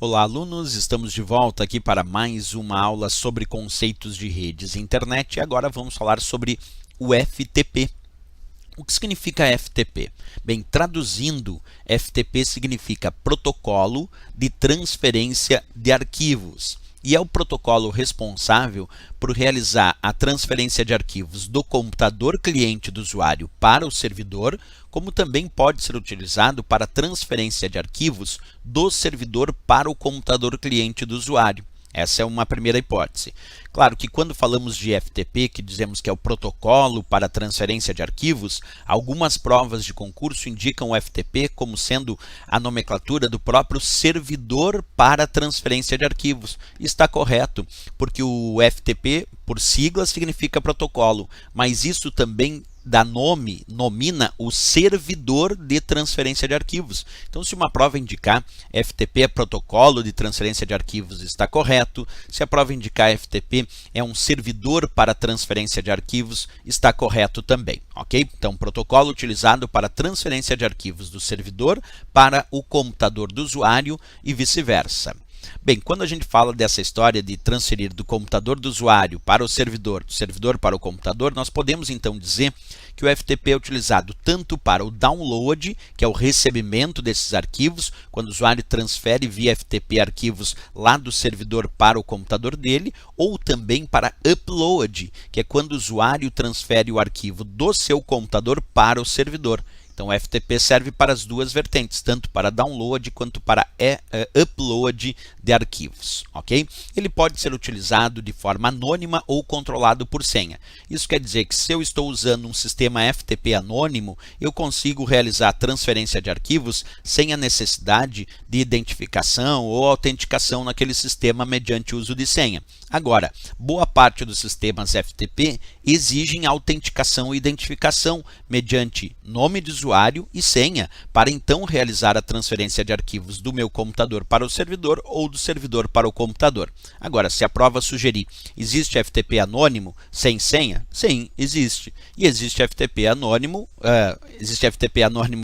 Olá, alunos! Estamos de volta aqui para mais uma aula sobre conceitos de redes e internet. E agora vamos falar sobre o FTP. O que significa FTP? Bem, traduzindo, FTP significa Protocolo de Transferência de Arquivos. E é o protocolo responsável por realizar a transferência de arquivos do computador cliente do usuário para o servidor, como também pode ser utilizado para transferência de arquivos do servidor para o computador cliente do usuário. Essa é uma primeira hipótese. Claro que quando falamos de FTP, que dizemos que é o protocolo para transferência de arquivos, algumas provas de concurso indicam o FTP como sendo a nomenclatura do próprio servidor para transferência de arquivos. Está correto, porque o FTP, por sigla, significa protocolo, mas isso também nomina o servidor de transferência de arquivos. Então, se uma prova indicar FTP é protocolo de transferência de arquivos, está correto. Se a prova indicar FTP é um servidor para transferência de arquivos, está correto também, ok? Então, protocolo utilizado para transferência de arquivos do servidor para o computador do usuário e vice-versa. Bem, quando a gente fala dessa história de transferir do computador do usuário para o servidor, do servidor para o computador, nós podemos então dizer que o FTP é utilizado tanto para o download, que é o recebimento desses arquivos, quando o usuário transfere via FTP arquivos lá do servidor para o computador dele, ou também para upload, que é quando o usuário transfere o arquivo do seu computador para o servidor. Então, o FTP serve para as duas vertentes, tanto para download quanto para upload de arquivos, ok? Ele pode ser utilizado de forma anônima ou controlado por senha. Isso quer dizer que se eu estou usando um sistema FTP anônimo, eu consigo realizar a transferência de arquivos sem a necessidade de identificação ou autenticação naquele sistema mediante uso de senha. Agora, boa parte dos sistemas FTP exigem autenticação e identificação mediante nome de usuário e senha para então realizar a transferência de arquivos do meu computador para o servidor ou do servidor para o computador. Agora, se a prova sugerir, existe FTP anônimo sem senha? Sim, existe. E existe FTP anônimo,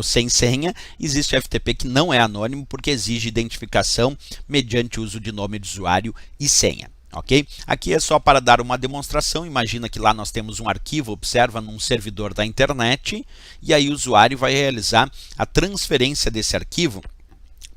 sem senha, existe FTP que não é anônimo porque exige identificação mediante uso de nome de usuário e senha. Ok? Aqui é só para dar uma demonstração. Imagina que lá nós temos um arquivo, observa, num servidor da internet, e aí o usuário vai realizar a transferência desse arquivo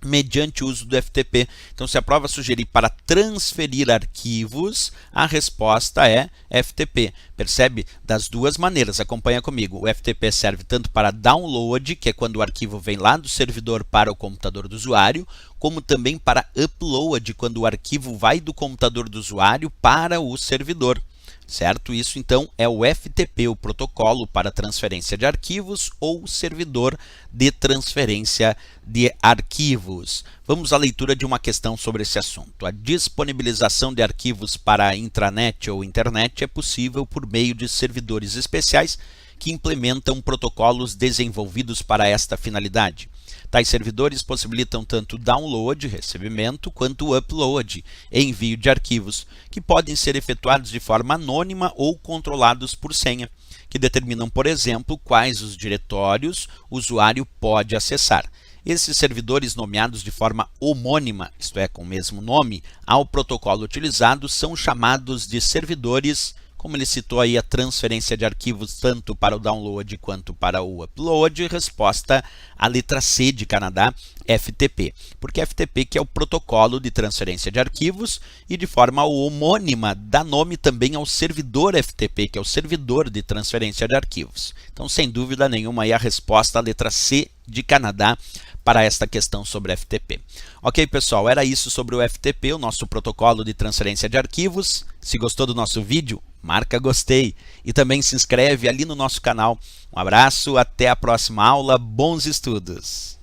mediante o uso do FTP. Então, se a prova sugerir para transferir arquivos, a resposta é FTP. Percebe? Das duas maneiras, acompanha comigo. O FTP serve tanto para download, que é quando o arquivo vem lá do servidor para o computador do usuário, como também para upload, quando o arquivo vai do computador do usuário para o servidor. Certo? Isso então é o FTP, o protocolo para transferência de arquivos ou servidor de transferência de arquivos. Vamos à leitura de uma questão sobre esse assunto. A disponibilização de arquivos para a intranet ou internet é possível por meio de servidores especiais que implementam protocolos desenvolvidos para esta finalidade. Tais servidores possibilitam tanto o download, recebimento, quanto o upload, envio de arquivos, que podem ser efetuados de forma anônima ou controlados por senha, que determinam, por exemplo, quais os diretórios o usuário pode acessar. Esses servidores nomeados de forma homônima, isto é, com o mesmo nome, ao protocolo utilizado, são chamados de servidores. Como ele citou aí a transferência de arquivos tanto para o download quanto para o upload, resposta a letra C de Canadá, FTP. Porque FTP que é o protocolo de transferência de arquivos e de forma homônima dá nome também ao servidor FTP, que é o servidor de transferência de arquivos. Então, sem dúvida nenhuma, aí a resposta a letra C de Canadá para esta questão sobre FTP. Ok, pessoal, era isso sobre o FTP, o nosso protocolo de transferência de arquivos. Se gostou do nosso vídeo, marca gostei e também se inscreve ali no nosso canal. Um abraço, até a próxima aula, bons estudos!